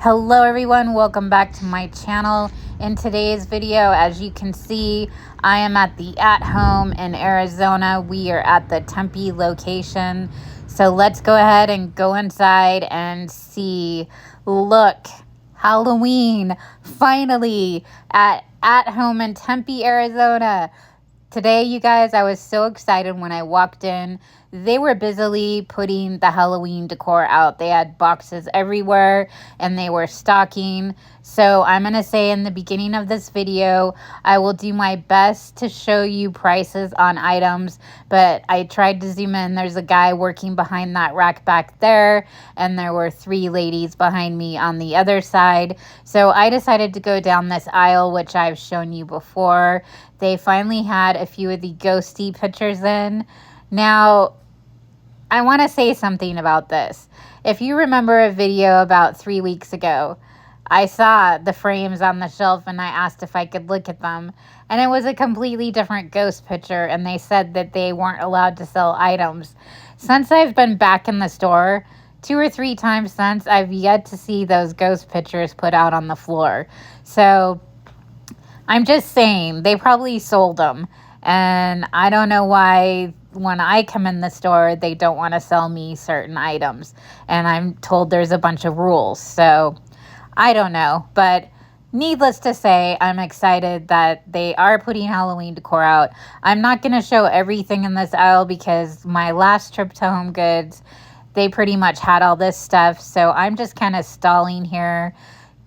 Hello everyone, welcome back to my channel. In today's video, as you can see, I am at the At Home in Arizona. We are at the Tempe location. So let's go ahead and go inside and see. Look, Halloween, finally, at Home in Tempe, Arizona. Today, you guys, I was so excited when I walked in. They were busily putting the Halloween decor out. They had boxes everywhere and they were stocking. So I'm going to say in the beginning of this video, I will do my best to show you prices on items. But I tried to zoom in. There's a guy working behind that rack back there. And there were 3 ladies behind me on the other side. So I decided to go down this aisle, which I've shown you before. They finally had a few of the ghosty pictures in. Now, I want to say something about this. If you remember a video about 3 weeks ago, I saw the frames on the shelf and I asked if I could look at them. And it was a completely different ghost picture and they said that they weren't allowed to sell items. Since I've been back in the store, 2 or 3 times since, I've yet to see those ghost pictures put out on the floor. So I'm just saying, they probably sold them. And I don't know why when I come in the store, they don't want to sell me certain items. And I'm told there's a bunch of rules. So I don't know. But needless to say, I'm excited that they are putting Halloween decor out. I'm not going to show everything in this aisle because my last trip to Home Goods, they pretty much had all this stuff. So I'm just kind of stalling here,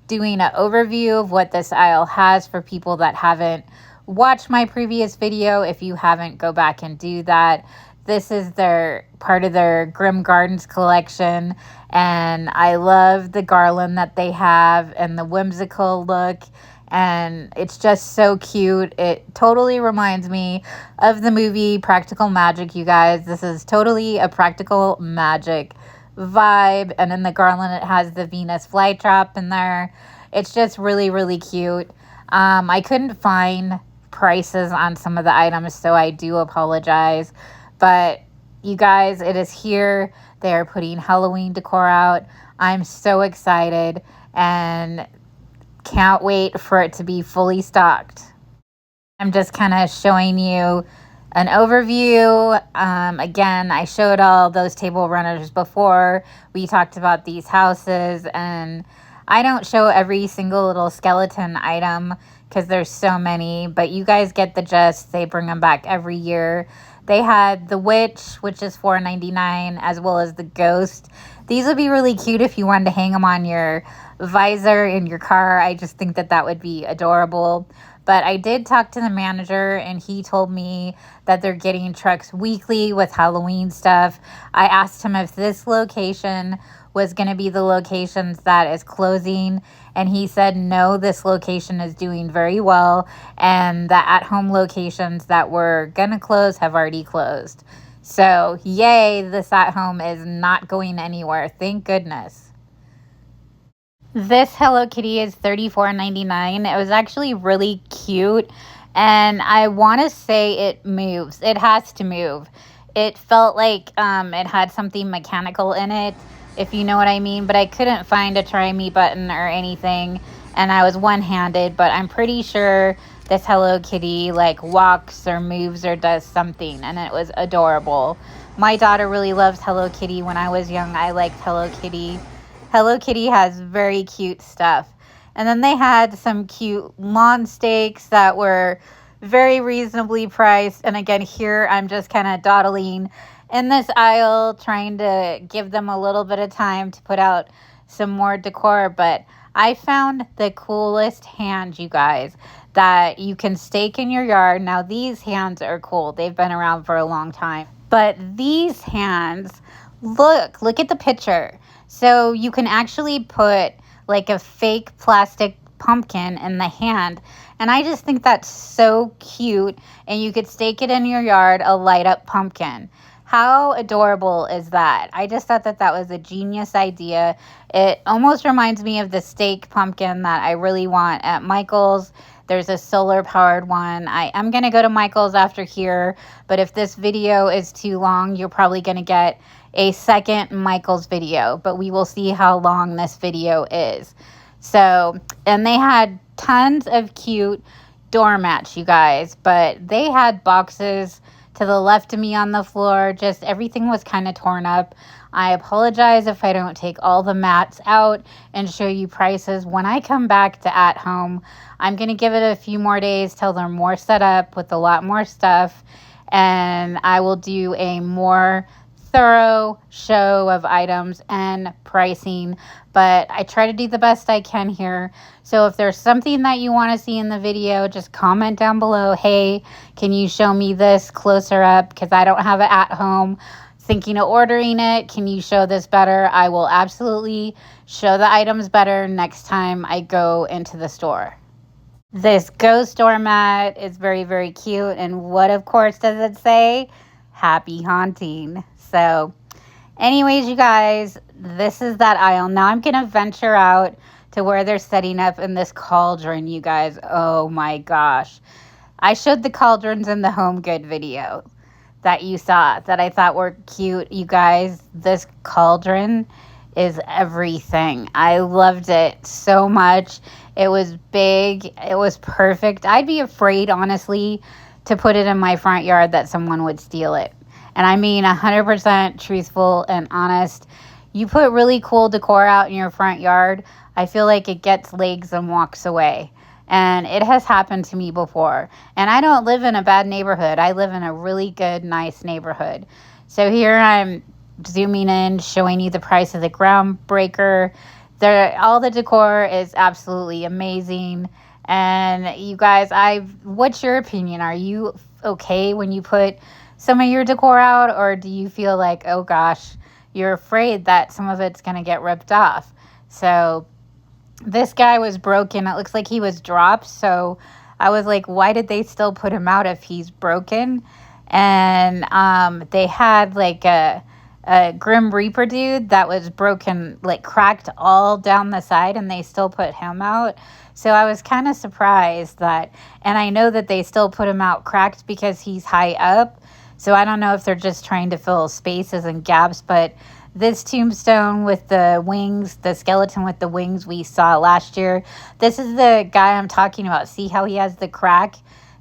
doing an overview of what this aisle has for people that haven't watched my previous video. If you haven't, go back and do that. This is their part of their Grim Gardens collection, and I love the garland that they have and the whimsical look, and it's just so cute. It totally reminds me of the movie Practical Magic, you guys. This is totally a Practical Magic vibe, and in the garland it has the Venus flytrap in there. It's just really, really cute. I couldn't find prices on some of the items, so I do apologize, but you guys, it is here. They are putting Halloween decor out. I'm so excited and can't wait for it to be fully stocked. I'm just kind of showing you an overview. Again, I showed all those table runners before. We talked about these houses, and I don't show every single little skeleton item because there's so many, but you guys get the gist. They bring them back every year. They had the witch, which is $4.99, as well as the ghost. These would be really cute if you wanted to hang them on your visor in your car. I just think that that would be adorable. But I did talk to the manager, and he told me that they're getting trucks weekly with Halloween stuff. I asked him if this location was going to be the locations that is closing, and he said no, this location is doing very well, and the at-home locations that were going to close have already closed. So yay, this at-home is not going anywhere, thank goodness. This Hello Kitty is $34.99. It was actually really cute, and I want to say it moves. It has to move. It felt like it had something mechanical in it, if you know what I mean, but I couldn't find a try me button or anything, and I was one-handed, but I'm pretty sure this Hello Kitty like walks or moves or does something, and it was adorable. My daughter really loves Hello Kitty. When I was young, I liked Hello Kitty. Hello Kitty has very cute stuff. And then they had some cute lawn stakes that were very reasonably priced, and again, here I'm just kind of dawdling in this aisle, trying to give them a little bit of time to put out some more decor. But I found the coolest hands, you guys, that you can stake in your yard. Now, these hands are cool. They've been around for a long time. But these hands, look at the picture. So you can actually put like a fake plastic pumpkin in the hand. And I just think that's so cute. And you could stake it in your yard, a light up pumpkin. How adorable is that? I just thought that that was a genius idea. It almost reminds me of the stake pumpkin that I really want at Michael's. There's a solar powered one. I'm going to go to Michael's after here, but if this video is too long, you're probably going to get a second Michael's video, but we will see how long this video is. So, and they had tons of cute doormats, you guys, but they had boxes to the left of me on the floor. Just everything was kind of torn up. I apologize if I don't take all the mats out and show you prices. When I come back to At Home, I'm going to give it a few more days till they're more set up with a lot more stuff, and I will do a more thorough show of items and pricing, but I try to do the best I can here. So if there's something that you want to see in the video, just comment down below, hey, can you show me this closer up, because I don't have it at home. Thinking of ordering it, can you show this better? I will absolutely show the items better next time I go into the store. This ghost doormat is very, very cute, and what of course does it say? Happy haunting. So anyways, you guys, this is that aisle. Now I'm gonna venture out to where they're setting up in this cauldron, you guys. Oh my gosh, I showed the cauldrons in the Home Good video that you saw that I thought were cute, you guys. This cauldron is everything. I loved it so much. It was big, it was perfect. I'd be afraid, honestly, to put it in my front yard that someone would steal it. And I mean 100% truthful and honest. You put really cool decor out in your front yard, I feel like it gets legs and walks away. And it has happened to me before. And I don't live in a bad neighborhood. I live in a really good, nice neighborhood. So here I'm zooming in, showing you the price of the groundbreaker. All the decor is absolutely amazing. And you guys, what's your opinion? Are you okay when you put some of your decor out, or do you feel like, oh gosh, you're afraid that some of it's going to get ripped off? So this guy was broken. It looks like he was dropped. So I was like, why did they still put him out if he's broken? And they had like a Grim Reaper dude that was broken, like cracked all down the side, and they still put him out. So I was kind of surprised that, and I know that they still put him out cracked because he's high up. So I don't know if they're just trying to fill spaces and gaps, but this tombstone with the wings, the skeleton with the wings we saw last year, this is the guy I'm talking about. See how he has the crack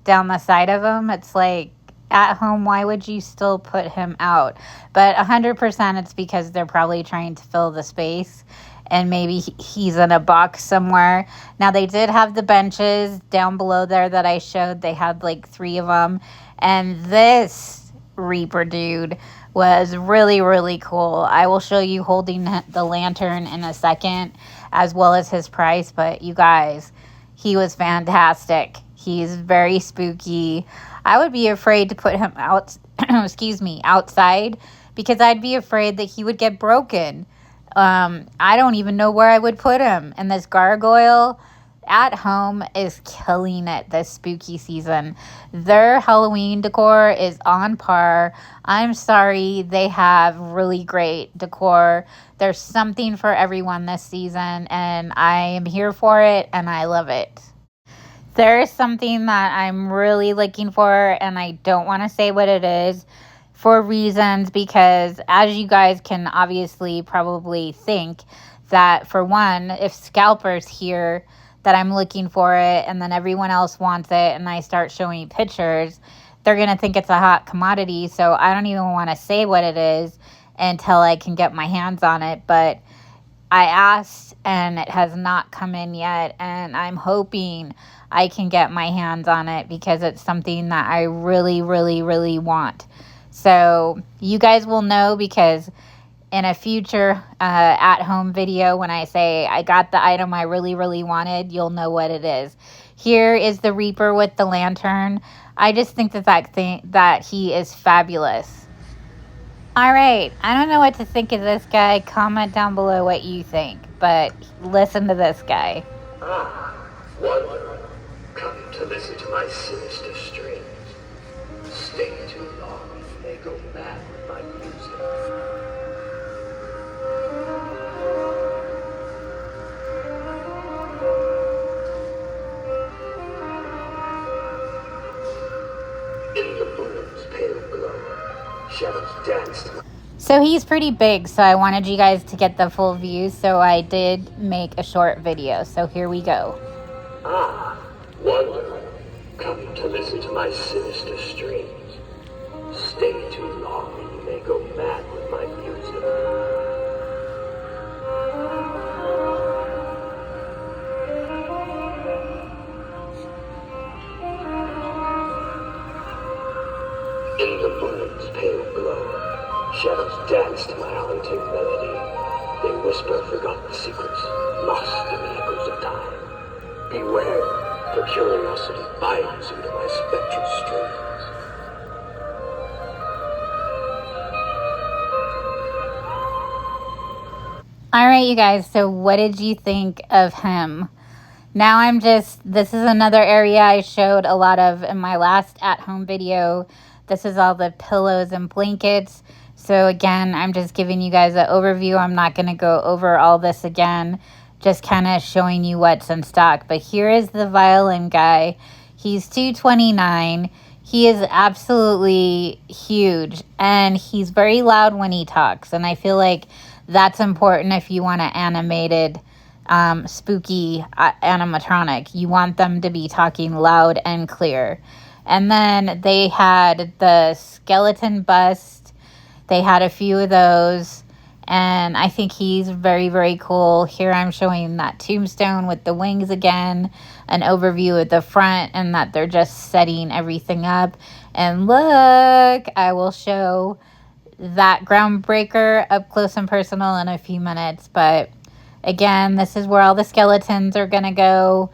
down the side of him? It's like, At Home, why would you still put him out? But 100% it's because they're probably trying to fill the space, and maybe he's in a box somewhere. Now, they did have the benches down below there that I showed. They had like 3 of them. And this Reaper dude was really, really cool. I will show you holding the lantern in a second, as well as his price. But you guys, he was fantastic. He's very spooky. I would be afraid to put him out, excuse me, outside, because I'd be afraid that he would get broken. I don't even know where I would put him. And this gargoyle At Home is killing it this spooky season. Their Halloween decor is on par. I'm sorry, they have really great decor. There's something for everyone this season, and I am here for it, and I love it. There's something that I'm really looking for, and I don't want to say what it is for reasons, because as you guys can obviously probably think, that for one, if Scalper's here, that I'm looking for it, and then everyone else wants it, and I start showing pictures, they're going to think it's a hot commodity. So I don't even want to say what it is until I can get my hands on it. But I asked, and it has not come in yet, and I'm hoping I can get my hands on it, because it's something that I really, really, really want. So you guys will know, because in a future At Home video, when I say I got the item I really, really wanted, you'll know what it is. Here is the Reaper with the lantern. I just think that he is fabulous. All right, I don't know what to think of this guy. Comment down below what you think, but listen to this guy. One, come to listen to my sinister strains. Stay too long, and they go mad with my music. In the moon's pale glow, shadows danced. So he's pretty big, so I wanted you guys to get the full view, so I did make a short video. So here we go. Ah, wonder. Come to listen to my sinister strains. Stay too long and you may go mad with my music. In the moon's pale glow, shadows dance to my haunting melody. They whisper forgotten secrets, lost in the echoes of time. Beware, for curiosity binds into my spectral strings. All right, you guys, so what did you think of him? Now this is another area I showed a lot of in my last at-home video. This is all the pillows and blankets. So again, I'm just giving you guys an overview. I'm not going to go over all this again, just kind of showing you what's in stock. But here is the violin guy. He's $229. He is absolutely huge, and he's very loud when he talks. And I feel like that's important if you want an animated spooky animatronic. You want them to be talking loud and clear. And then they had the skeleton bust. They had a few of those, and I think he's very, very cool. Here I'm showing that tombstone with the wings again, an overview of the front, and that they're just setting everything up. And look, I will show that groundbreaker up close and personal in a few minutes. But again, this is where all the skeletons are going to go.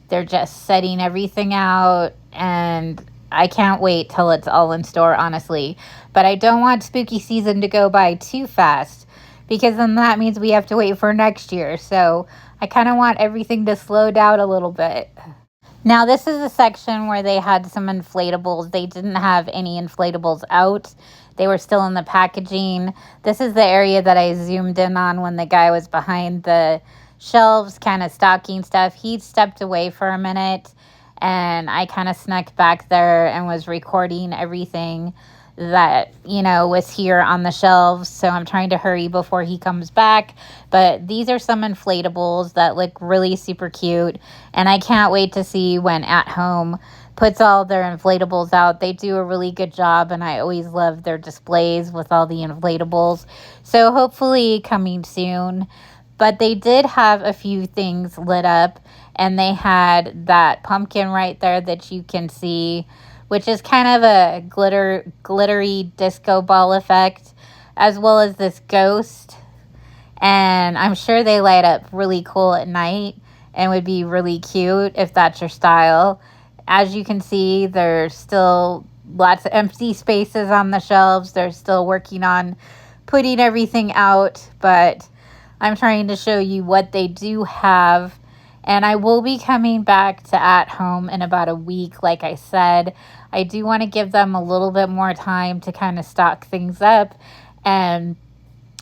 They're just setting everything out, and I can't wait till it's all in store, honestly. But I don't want spooky season to go by too fast, because then that means we have to wait for next year. So I kind of want everything to slow down a little bit. Now, this is a section where they had some inflatables. They didn't have any inflatables out. They were still in the packaging. This is the area that I zoomed in on when the guy was behind the shelves, kind of stocking stuff. He stepped away for a minute, and I kind of snuck back there and was recording everything that, was here on the shelves. So I'm trying to hurry before he comes back. But these are some inflatables that look really super cute. And I can't wait to see when At Home puts all their inflatables out. They do a really good job, and I always love their displays with all the inflatables. So hopefully coming soon. But they did have a few things lit up, and they had that pumpkin right there that you can see, which is kind of a glittery disco ball effect, as well as this ghost. And I'm sure they light up really cool at night and would be really cute if that's your style. As you can see, there's still lots of empty spaces on the shelves. They're still working on putting everything out, but I'm trying to show you what they do have. And I will be coming back to At Home in about a week, like I said. I do want to give them a little bit more time to kind of stock things up. And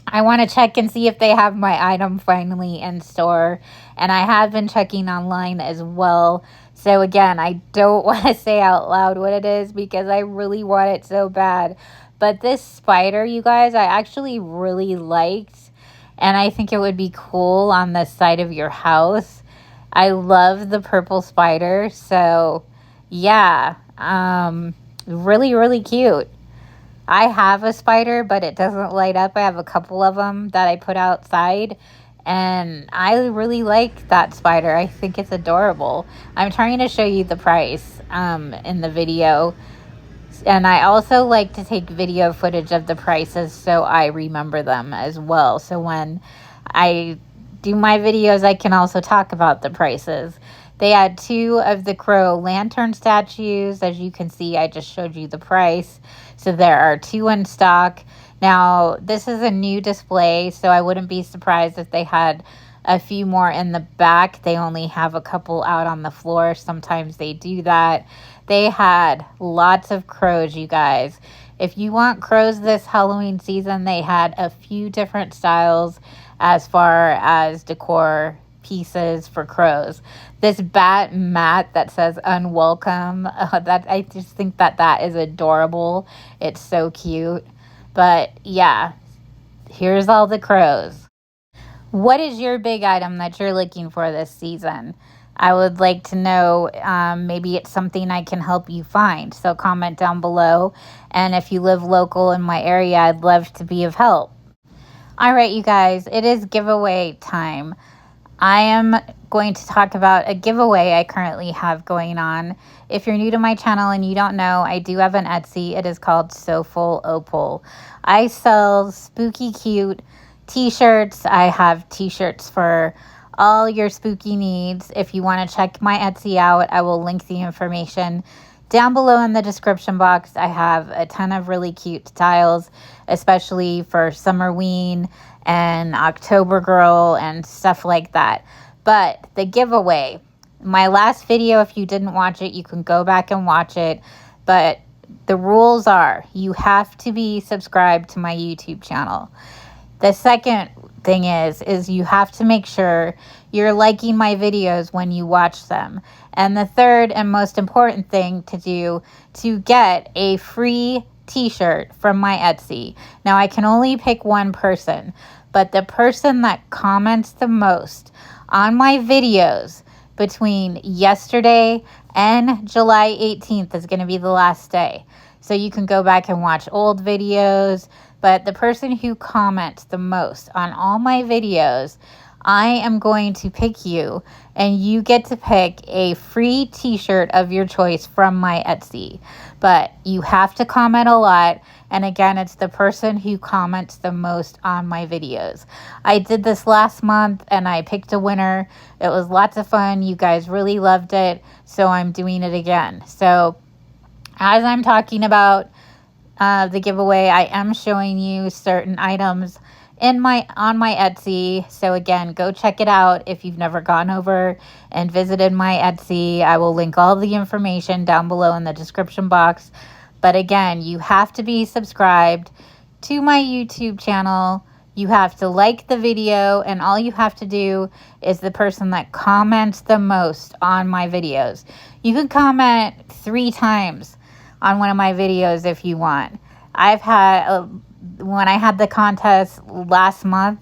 I want to check and see if they have my item finally in store. And I have been checking online as well. So again, I don't want to say out loud what it is because I really want it so bad. But this spider, you guys, I actually really liked. And I think it would be cool on the side of your house. I love the purple spider. So yeah, really, really cute. I have a spider, but it doesn't light up. I have a couple of them that I put outside, and I really like that spider. I think it's adorable. I'm trying to show you the price in the video, and I also like to take video footage of the prices so I remember them as well. So when I do my videos, I can also talk about the prices. They had 2 of the crow lantern statues. As you can see, I just showed you the price. So there are 2 in stock. Now, this is a new display, so I wouldn't be surprised if they had a few more in the back. They only have a couple out on the floor. Sometimes they do that. They had lots of crows, you guys. If you want crows this Halloween season, they had a few different styles as far as decor pieces for crows. This bat mat that says unwelcome, that I just think that is adorable. It's so cute. But yeah, here's all the crows. What is your big item that you're looking for this season? I would like to know. Maybe it's something I can help you find. So comment down below. And if you live local in my area, I'd love to be of help. All right, you guys, it is giveaway time. I am going to talk about a giveaway I currently have going on. If you're new to my channel and you don't know, I do have an Etsy. It is called Soulful Opal. I sell spooky cute t-shirts. I have t-shirts for all your spooky needs. If you want to check my Etsy out, I will link the information down below in the description box. I have a ton of really cute styles, especially for Summerween and October Girl and stuff like that. But the giveaway, my last video, if you didn't watch it, you can go back and watch it. But the rules are you have to be subscribed to my YouTube channel. The second thing is you have to make sure you're liking my videos when you watch them. And the third and most important thing to do to get a free t-shirt from my Etsy. Now I can only pick one person, but the person that comments the most on my videos between yesterday and July 18th is going to be the last day. So you can go back and watch old videos, but the person who comments the most on all my videos, I am going to pick you, and you get to pick a free t-shirt of your choice from my Etsy. But you have to comment a lot, and again, it's the person who comments the most on my videos. I did this last month, and I picked a winner. It was lots of fun. You guys really loved it, so I'm doing it again. So as I'm talking about the giveaway, I am showing you certain items on my Etsy. So again, go check it out if you've never gone over and visited my Etsy. I will link all the information down below in the description box. But again, you have to be subscribed to my YouTube channel. You have to like the video, and all you have to do is the person that comments the most on my videos. You can comment 3 times on one of my videos if you want. I've had, when I had the contest last month,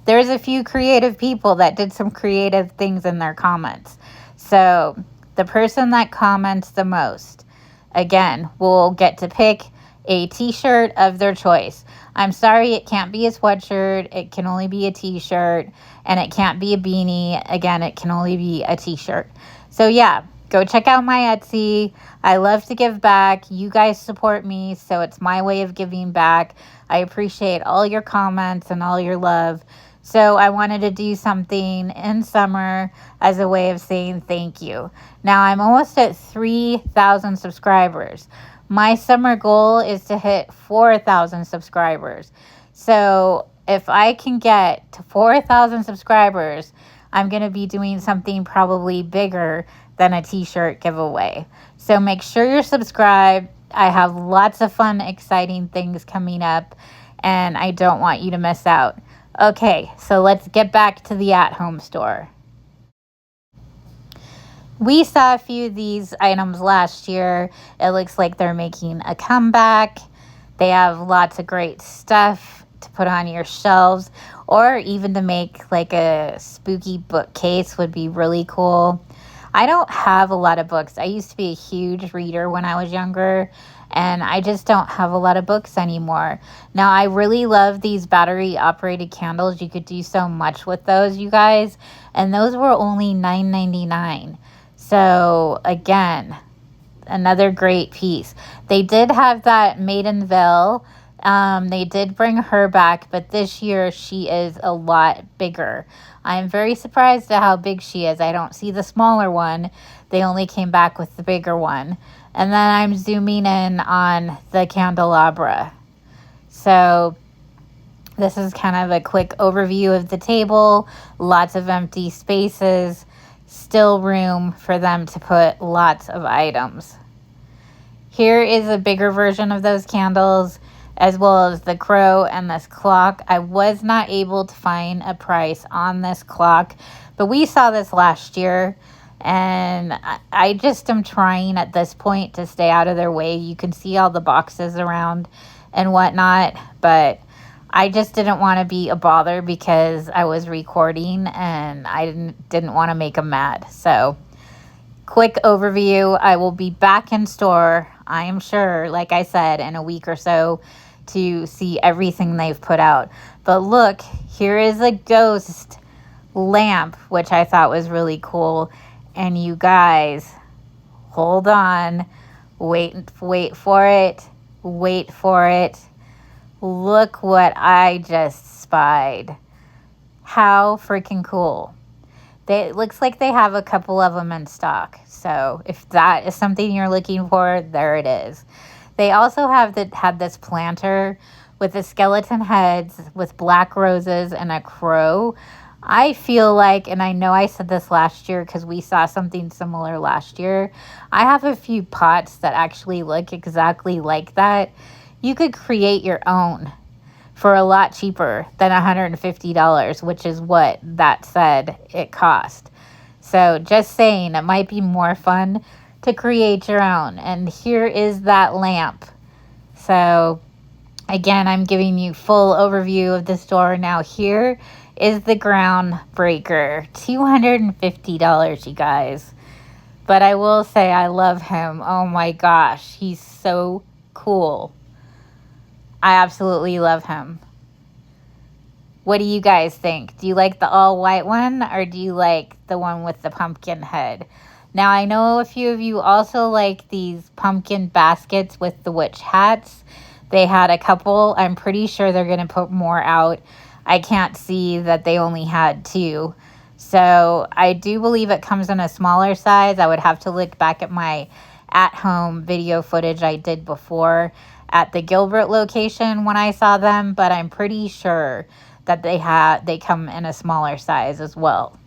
there's a few creative people that did some creative things in their comments. So the person that comments the most, again, will get to pick a t-shirt of their choice. I'm sorry, it can't be a sweatshirt. It can only be a t-shirt, and it can't be a beanie. Again, it can only be a t-shirt. So yeah, go check out my Etsy. I love to give back. You guys support me, so it's my way of giving back. I appreciate all your comments and all your love. So I wanted to do something in summer as a way of saying thank you. Now I'm almost at 3,000 subscribers. My summer goal is to hit 4,000 subscribers. So if I can get to 4,000 subscribers, I'm going to be doing something probably bigger than a t-shirt giveaway. So make sure you're subscribed. I have lots of fun, exciting things coming up, and I don't want you to miss out. Okay, so let's get back to the at-home store. We saw a few of these items last year. It looks like they're making a comeback. They have lots of great stuff to put on your shelves, or even to make like a spooky bookcase would be really cool. I don't have a lot of books. I used to be a huge reader when I was younger, and I just don't have a lot of books anymore. Now, I really love these battery-operated candles. You could do so much with those, you guys, and those were only $9.99. So, again, another great piece. They did have that Maiden Veil. They did bring her back, but this year she is a lot bigger. I'm very surprised at how big she is. I don't see the smaller one. They only came back with the bigger one. And then I'm zooming in on the candelabra. So this is kind of a quick overview of the table. Lots of empty spaces. Still room for them to put lots of items. Here is a bigger version of those candles, as well as the crow and this clock. I was not able to find a price on this clock, but we saw this last year, and I just am trying at this point to stay out of their way. You can see all the boxes around and whatnot, but I just didn't want to be a bother because I was recording and I didn't want to make them mad. So quick overview, I will be back in store, I am sure, like I said, in a week or so to see everything they've put out. But look, here is a ghost lamp, which I thought was really cool. And you guys, hold on, wait for it, wait for it. Look what I just spied. How freaking cool. It looks like they have a couple of them in stock. So if that is something you're looking for, there it is. They also had this planter with the skeleton heads with black roses and a crow. I feel like, and I know I said this last year because we saw something similar last year, I have a few pots that actually look exactly like that. You could create your own for a lot cheaper than $150, which is what that said it cost. So just saying, it might be more fun to create your own. And here is that lamp. So again, I'm giving you full overview of the store. Now here is the groundbreaker. $250, you guys. But I will say I love him. Oh my gosh, he's so cool. I absolutely love him. What do you guys think? Do you like the all white one or do you like the one with the pumpkin head? Now I know a few of you also like these pumpkin baskets with the witch hats. They had a couple. I'm pretty sure they're going to put more out. I can't see that they only had 2. So I do believe it comes in a smaller size. I would have to look back at my at-home video footage I did before at the Gilbert location when I saw them, but I'm pretty sure that they come in a smaller size as well.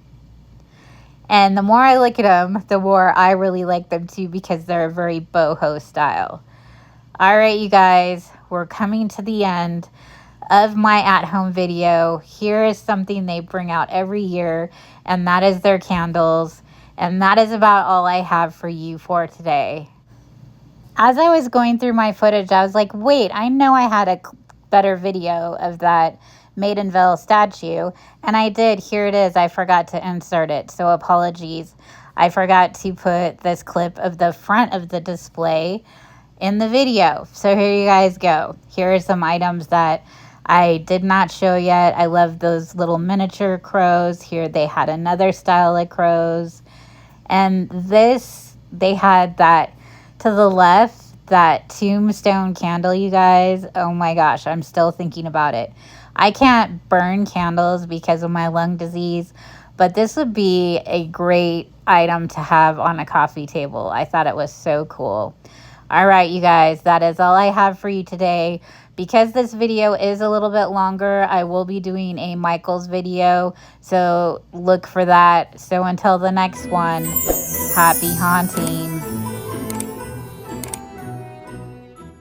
And the more I look at them, the more I really like them too because they're very boho style. All right, you guys, we're coming to the end of my at-home video. Here is something they bring out every year, and that is their candles. And that is about all I have for you for today. As I was going through my footage, I was like, wait, I know I had a better video of that Maidenville statue. And I did. Here it is. I forgot to insert it. So apologies. I forgot to put this clip of the front of the display in the video. So here you guys go. Here are some items that I did not show yet. I love those little miniature crows. Here they had another style of crows. And this, they had that to the left, that tombstone candle, you guys. Oh my gosh, I'm still thinking about it. I can't burn candles because of my lung disease, but this would be a great item to have on a coffee table. I thought it was so cool. All right, you guys, that is all I have for you today. Because this video is a little bit longer, I will be doing a Michael's video, so look for that. So until the next one, happy haunting.